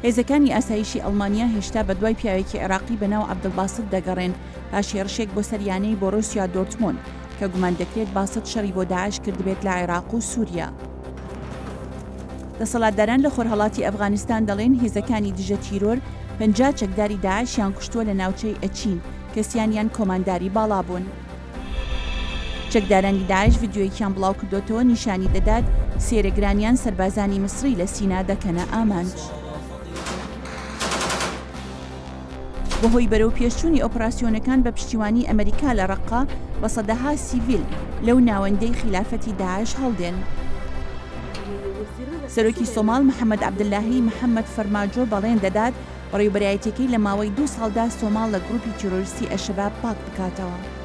هێزەکانی ئاسایشی ئەڵمانیا هێشتا بە دوای پیاوێکی عێراقی بەناو عەبدولباست دەگەڕێن پاش هێرشێک بۆ سەریانەی بۆرۆسیا دۆرتمۆند کە گومان دەکرێت باست شەڕی بۆ داعش کردبێت لە عێراق و سووریا. دەسەڵاتداران لە خۆرهەڵاتی ئەفغانستان دەڵێن هێزەکانی دژە تیرۆر 50 چەکداری داعشیان کوشتووە لە ناوچەی ئەچین کەسیانیان کۆمانداری باڵا بوون. چەکدارانی داعش ڤیدیۆیەکیان بڵاو کردوتەوە نیشانی دەدات سێرەگرانیان سەربازانی مسری لە سینا دەکەنە ئامانج. بەهۆی بەرەو پێشچوونی ئۆپراسیۆنەکان بە پشتیوانی ئەمریکا لە ڕەقا بە سەدەها سیڤیل لەو ناوەندەی خلافەتی داعش هەڵدێن. سەرۆکی سۆماڵ محەممەد عەبدولاهی محەممەد فەرماجۆ بەڵێن دەدات بەڕێوەبەرایەتەکەی لە ماوەی 2 ساڵدا سۆماڵ لە گروپی تیرۆریستی ئەشەباب پاک بکاتەوە.